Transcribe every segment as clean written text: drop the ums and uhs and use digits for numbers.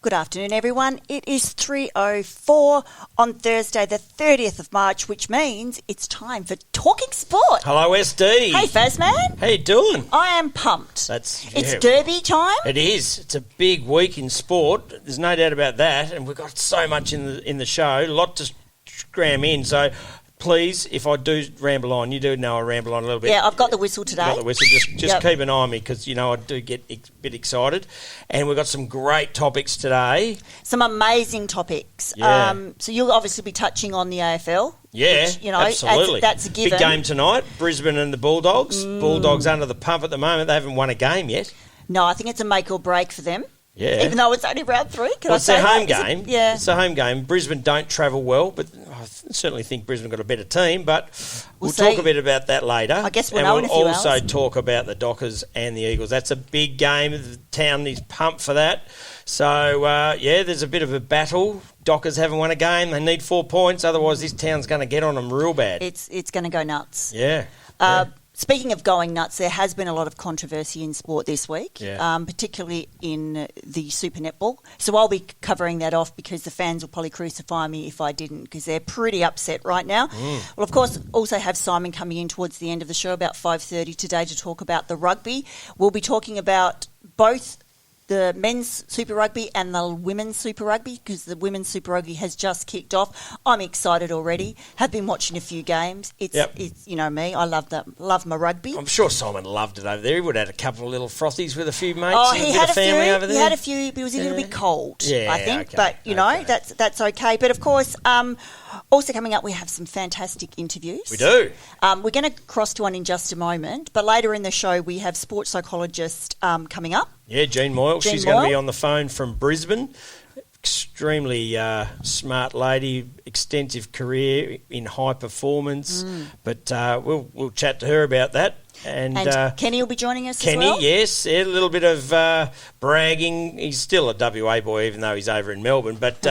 Good afternoon, everyone. It is 3:04 on Thursday, the 30th of March, which means it's time for Talking Sport. Hello, SD. Hey, Fazman. How you doing? I am pumped. It's derby time. It is. It's a big week in sport. There's no doubt about that, and we've got so much in the show, a lot to cram in. So please, if I do ramble on, you do know I ramble on a little bit. Yeah, I've got the whistle today. Got the whistle. Just keep an eye on me because, I do get a bit excited. And we've got some great topics today. Some amazing topics. Yeah. So you'll obviously be touching on the AFL. Yeah, which, absolutely. That's a given. Big game tonight, Brisbane and the Bulldogs. Bulldogs under the pump at the moment. They haven't won a game yet. No, I think it's a make or break for them. Yeah. Even though it's only round 3. It's their home game. Yeah. It's a home game. Brisbane don't travel well, but I certainly think Brisbane got a better team, but we'll talk a bit about that later. I guess we'll know in a few hours. And we'll also talk about the Dockers and the Eagles. That's a big game. The town is pumped for that. So, there's a bit of a battle. Dockers haven't won a game. They need 4 points. Otherwise, this town's going to get on them real bad. It's going to go nuts. Yeah. Speaking of going nuts, there has been a lot of controversy in sport this week, particularly in the Super Netball. So I'll be covering that off because the fans will probably crucify me if I didn't, because they're pretty upset right now. Well, of course, also have Simon coming in towards the end of the show about 5:30 today to talk about the rugby. We'll be talking about both the men's Super Rugby and the women's Super Rugby, because the women's Super Rugby has just kicked off. I'm excited already. Have been watching a few games. It's me. I love my rugby. I'm sure Simon loved it over there. He would have had a couple of little frothies with a few mates. Oh, he had a family over there. He had a few. It was a little bit cold, I think. Okay, but that's okay. But of course, also coming up, we have some fantastic interviews. We do. We're going to cross to one in just a moment, but later in the show we have sports psychologist coming up. Yeah, Jean Moyle. She's going to be on the phone from Brisbane. Extremely smart lady, extensive career in high performance. But we'll chat to her about that. And Kenny will be joining us Kenny, as well? yes. A little bit of bragging. He's still a WA boy, even though he's over in Melbourne. But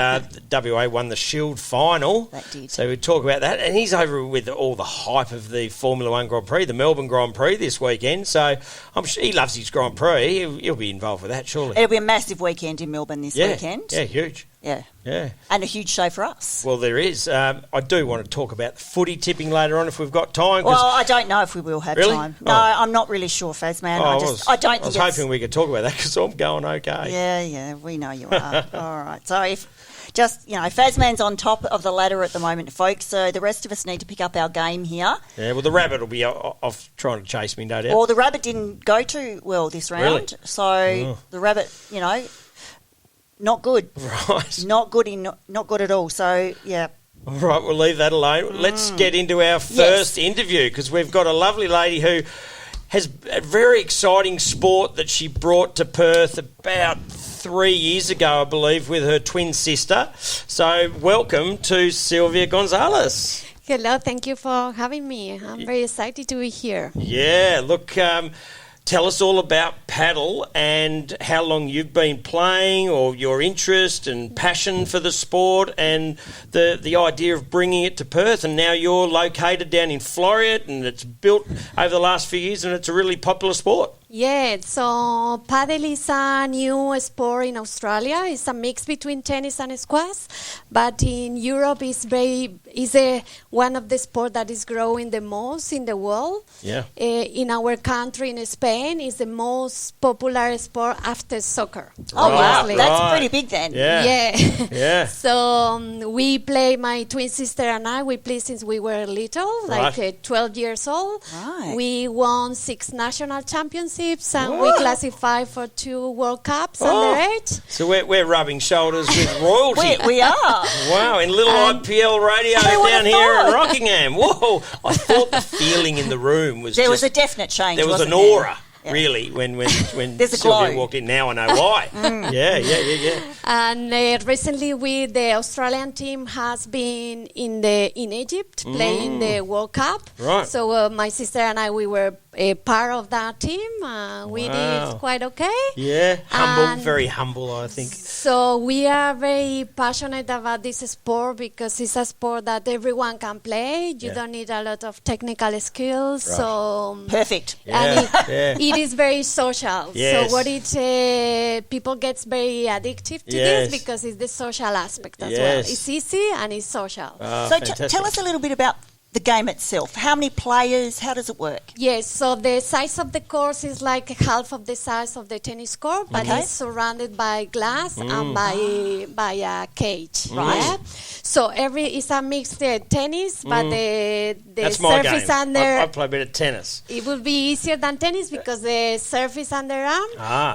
WA won the Shield final. That did. So we talk about that. And he's over with all the hype of the Formula One Grand Prix, the Melbourne Grand Prix this weekend. So I'm sure he loves his Grand Prix. He'll be involved with that, surely. It'll be a massive weekend in Melbourne this weekend. Yeah, huge. Yeah. Yeah. And a huge show for us. Well, there is. I do want to talk about the footy tipping later on if we've got time. Well, I don't know if we will have time. No, I'm not really sure, Fazman. I was hoping we could talk about that because I'm going okay. Yeah, we know you are. All right. So Fazman's on top of the ladder at the moment, folks, so the rest of us need to pick up our game here. Yeah, well, the rabbit will be off trying to chase me, no doubt. Well, the rabbit didn't go too well this round. Really? So the rabbit, not good. Right. Not good at all. So, yeah. All right, we'll leave that alone. Let's get into our first interview because we've got a lovely lady who has a very exciting sport that she brought to Perth about 3 years ago, I believe, with her twin sister. So welcome to Silvia Gonzalez. Hello, thank you for having me. I'm very excited to be here. Yeah, look, tell us all about Padel and how long you've been playing, or your interest and passion for the sport, and the idea of bringing it to Perth. And now you're located down in Florida, and it's built over the last few years, and it's a really popular sport. Yeah, so Padel is a new sport in Australia. It's a mix between tennis and squash, but in Europe it's one of the sports that is growing the most in the world. Yeah. In our country, in Spain, it's the most popular sport after soccer. Oh, wow. Right. That's pretty big then. Yeah. Yeah. So we play, my twin sister and I, we play since we were little, like 12 years old. Right. We won 6 national championships. And we classified for 2 World Cups underage. So we're rubbing shoulders with royalty. we are. Wow, in little IPL Radio down here in Rockingham. Whoa, I thought the feeling in the room was There was a definite change, there was wasn't an aura. Yeah. Really, when There's a Silvia glow. walked in, now I know why. Yeah. And recently, the Australian team has been in Egypt playing the World Cup. Right. So my sister and I, we were a part of that team. We did quite okay. Yeah, humble, very humble, I think. So we are very passionate about this sport because it's a sport that everyone can play. You don't need a lot of technical skills. Right. So Perfect. And it is very social. Yes. So what people gets very addictive to this because it's the social aspect as well. It's easy and it's social. So tell us a little bit about the game itself. How many players? How does it work? Yes, so the size of the course is like half of the size of the tennis court, but it's surrounded by glass and by a cage. Right. Yeah? So it's a mixed tennis, but the That's my surface game. under... I play a bit of tennis. It will be easier than tennis because the surface underarm,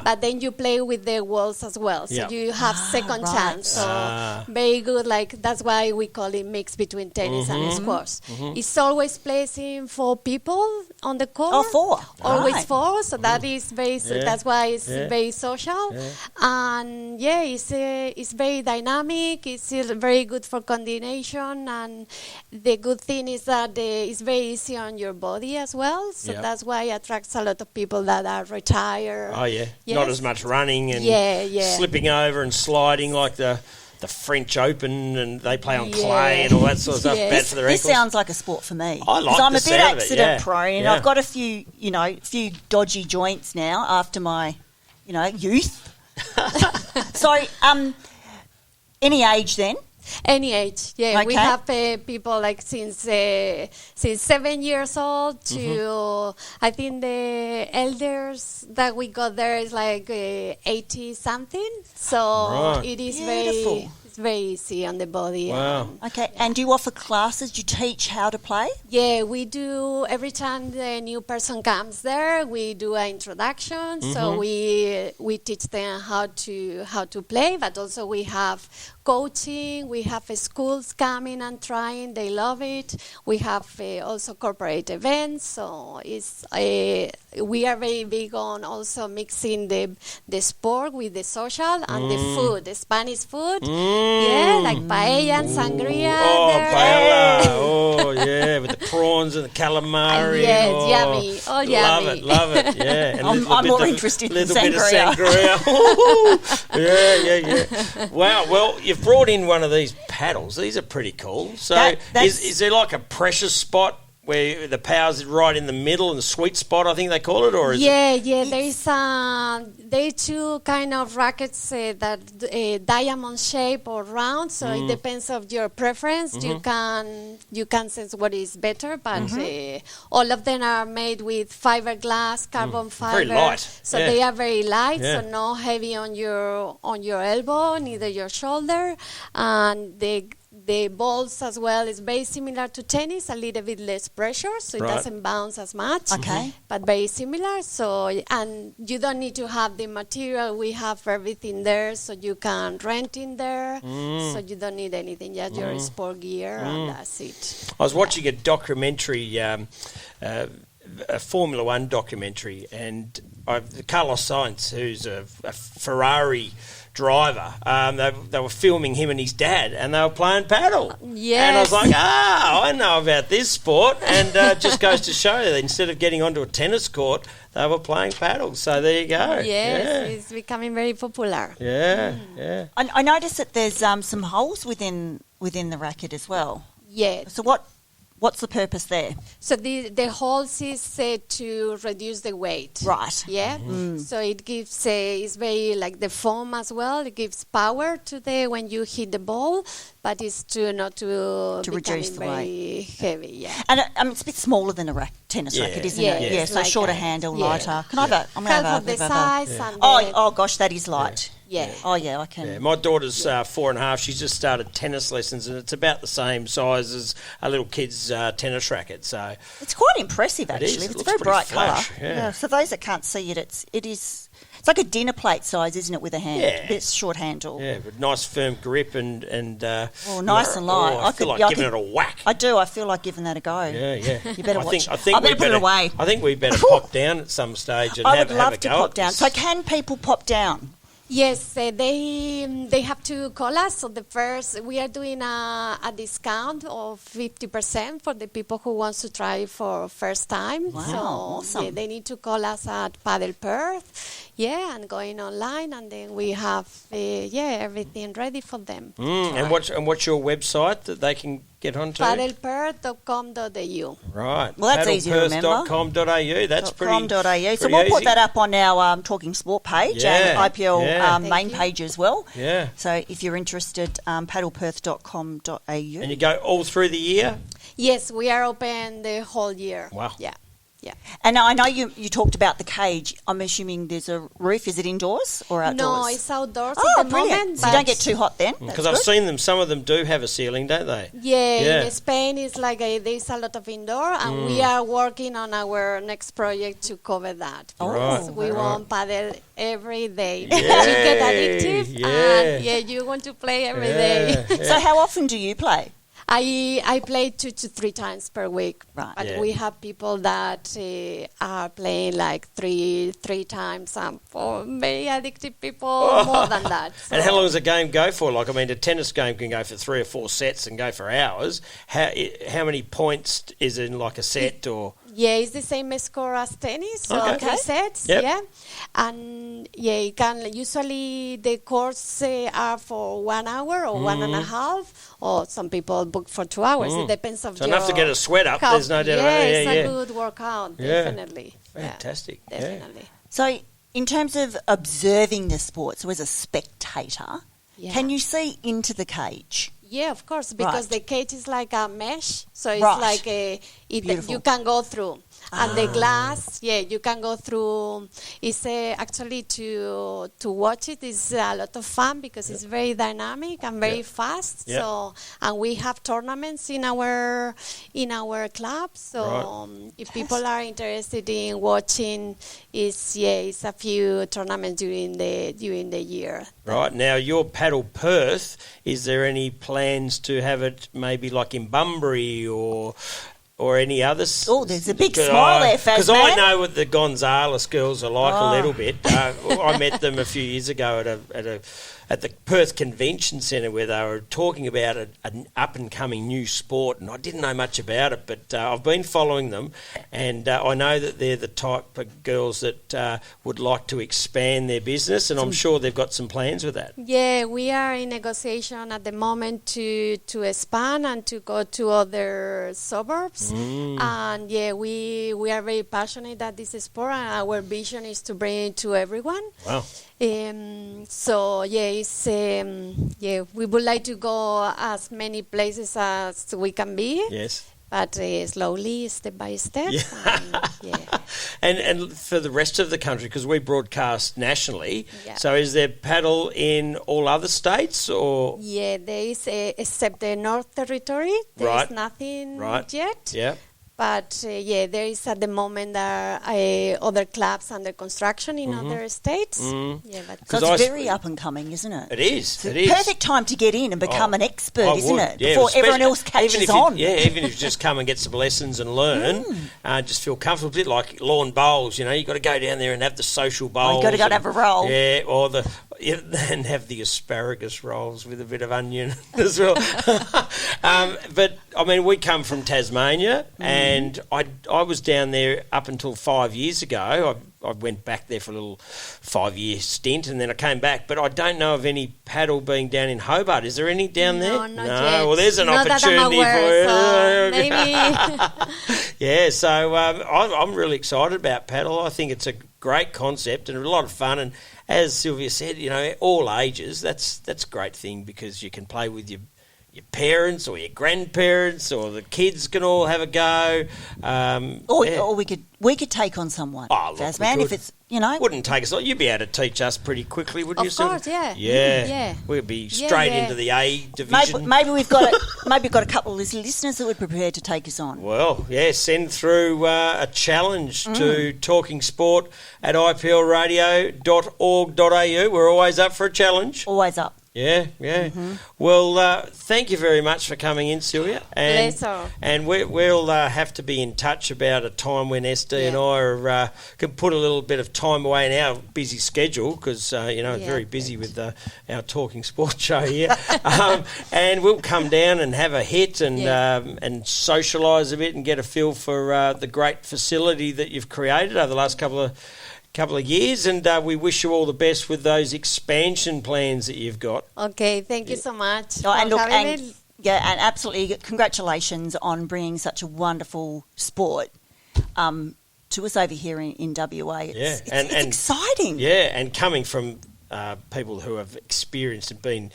but then you play with the walls as well. So you have second chance. So very good. Like that's why we call it mix between tennis and squash. It's always placing 4 people on the court. Oh, 4. Always 4. So that is very. That's why it's very social. Yeah. And it's very dynamic. It's very good for coordination. And the good thing is that it's very easy on your body as well. So that's why it attracts a lot of people that are retired. Oh yeah, Yes. not as much running and slipping over and sliding like the French Open, and they play on clay and all that sort of stuff. Bad for their ankles. This sounds like a sport for me. I like I'm the a bit sound of it, accident prone, and I've got a few dodgy joints now after my, youth. So, any age then? Any age, Okay. We have people like since 7 years old to I think the elders that we got there is like 80 something. So it is Beautiful. very easy on the body. Wow. Okay, and do you offer classes? Do you teach how to play? Yeah, we do. Every time the new person comes there, we do an introduction. So we teach them how to play, but also we have coaching. We have schools coming and trying. They love it. We have also corporate events. So we are very big on also mixing the sport with the social and the food, the Spanish food. Yeah, like paella and sangria. Oh, there. paella. Oh, yeah, with the prawns and the calamari. Yes, yummy. Oh, yummy. Love it, yeah. And I'm more interested in sangria. A little bit sangria. of sangria. Yeah. Wow, well, you've brought in one of these paddles. These are pretty cool. So is there like a pressure spot where the power's right in the middle and the sweet spot, I think they call it, or is it? There are 2 kind of rackets that diamond shape or round. So it depends of your preference. You can sense what is better, but all of them are made with fiberglass, carbon fiber. Very light. So they are very light. So no heavy on your elbow, neither your shoulder, and the balls as well is very similar to tennis, a little bit less pressure, so it doesn't bounce as much. Okay. But very similar. So, and you don't need to have the material. We have everything there, so you can rent in there. So you don't need anything, just your sport gear, and that's it. I was watching a documentary, a Formula One documentary, and Carlos Sainz, who's a Ferrari driver, they were filming him and his dad, and they were playing paddle. Yes. And I was like, I know about this sport, and just goes to show that instead of getting onto a tennis court, they were playing paddle. So there you go. Yes, it's becoming very popular. Yeah. I noticed that there's some holes within the racket as well. Yeah. So what's the purpose there? So the holes is to reduce the weight. Right. Yeah. So it gives it's very like the foam as well. It gives power to when you hit the ball, but it's not to reduce the very heavy. Yeah. And it's a bit smaller than a tennis racket, isn't it? Yeah. So like shorter handle, lighter. Can I have a? I'm half gonna of the size. And oh gosh, that is light. Yeah. Oh yeah, I can. Yeah, my daughter's 4.5. She's just started tennis lessons, and it's about the same size as a little kid's tennis racket. So it's quite impressive, actually. It It's a looks very pretty bright flash, colour. yeah. For those that can't see it, it's like a dinner plate size, isn't it, with a hand? Yeah. A bit short handle. yeah, but nice firm grip and nice and light. I feel like giving it a whack. I do. I feel like giving that a go. Yeah. You better watch. I think I better put it away. I think we better pop down at some stage and I have would a love to go pop at down. this. So can people pop down? Yes, they have to call us. So we are doing a discount of 50% for the people who wants to try for first time. Wow, so awesome. they need to call us at Padel Perth, and going online, and then we have everything ready for them. And what's your website that they can get onto? Padelperth.com.au. Right. Well, that's easy to remember. Padelperth.com.au. That's pretty. So we'll put easy. that up on our Talking Sport page and IPL main Thank you. page as well. Yeah. So if you're interested, padelperth.com.au. And you go all through the year? Yes, we are open the whole year. Wow. Yeah. And I know you talked about the cage. I'm assuming there's a roof. Is it indoors or outdoors? No, it's outdoors Oh, at the brilliant. moment. So you don't get too hot then? Because I've seen them. Some of them do have a ceiling, don't they? Yeah, in Spain it's like there's a lot of indoor, and we are working on our next project to cover that. Because we want paddle every day. You get addictive, and you want to play every day. So how often do you play? I play 2 to 3 times per week, Right. but we have people that are playing like three times. For very addictive people, more than that. And how long does a game go for? Like, I mean, a tennis game can go for 3 or 4 sets and go for hours. How many points is in like a set or? Yeah, it's the same score as tennis, so 3 sets. Yep. Yeah, and it can usually the courts are for 1 hour or 1.5, or some people book for 2 hours. It depends of So your enough to get a sweat up. There's no doubt. It's a good workout, definitely. Fantastic. Yeah, definitely. So in terms of observing the sport, so as a spectator, can you see into the cage? Yeah, of course, because the cage is like a mesh, so it's like you can go through. And the glass, you can go through. It's actually to watch it is a lot of fun because it's very dynamic and very fast. So, and we have tournaments in our club. So if people are interested in watching, it's a few tournaments during the year. Right, now your Padel Perth, is there any plans to have it maybe like in Bunbury or any others? Oh, there's a big smile there, Faz. Because I know what the Gonzalez girls are like a little bit. I met them a few years ago at the Perth Convention Centre where they were talking about an up-and-coming new sport, and I didn't know much about it, but I've been following them, and I know that they're the type of girls that would like to expand their business, and I'm sure they've got some plans with that. Yeah, we are in negotiation at the moment to expand and to go to other suburbs. And we are very passionate at this sport, and our vision is to bring it to everyone. Wow. So we would like to go as many places as we can be. Yes. But slowly, step by step. And for the rest of the country, because we broadcast nationally, so is there paddle in all other states or? Yeah, there is, except the North Territory, there is nothing yet. Yeah. But there is at the moment other clubs under construction in other states. So it's very up and coming, isn't it? It is. It's the perfect time to get in and become an expert, isn't it? Yeah, before everyone else catches on. Even if you just come and get some lessons and learn, just feel comfortable. A bit like lawn bowls, you've got to go down there and have the social bowls. You've got to go and have a roll. Yeah, or and have the asparagus rolls with a bit of onion as well. But, I mean, we come from Tasmania, and I was down there up until 5 years ago. I went back there for a little 5-year stint, and then I came back. But I don't know of any paddle being down in Hobart. Is there any down there? No, not yet. Well, there's an not opportunity that I'm aware, for so maybe. Yeah, so I'm really excited about paddle. I think it's a great concept and a lot of fun. And as Silvia said, all ages. That's a great thing because you can play with your parents or your grandparents or the kids can all have a go. Or we could take on someone. Oh, look, Fazman, if it's wouldn't take us. You'd be able to teach us pretty quickly, wouldn't you? Of course, yeah. Yeah. We'd be straight into the A division. Maybe we've got a couple of listeners that would be prepared to take us on. Well, send through a challenge to Talking Sport at iplradio.org.au. We're always up for a challenge. Always up. Yeah. Well, thank you very much for coming in, Silvia. Pleasure. And we'll have to be in touch about a time when SD and I can put a little bit of time away in our busy schedule because, very busy with our Talking Sports show here. And we'll come down and have a hit and socialise a bit and get a feel for the great facility that you've created over the last couple of years, and we wish you all the best with those expansion plans that you've got. Okay, thank you so much. And absolutely congratulations on bringing such a wonderful sport to us over here in WA. It's exciting. Yeah, and coming from people who have experienced and been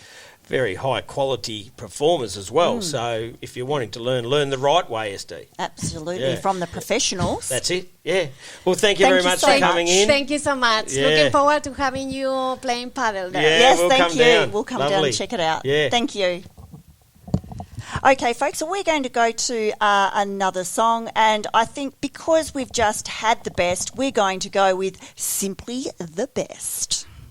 very high quality performers as well. So if you're wanting to learn the right way, SD. Absolutely, from the professionals. That's it, yeah. Well, thank you very much for coming in. Thank you so much. Yeah. Looking forward to having you playing paddle there. Yeah, yes, we'll thank come you. down. We'll come Lovely. down and check it out. Yeah. Thank you. Okay, folks, so we're going to go to another song, and I think because we've just had the best, we're going to go with Simply the Best.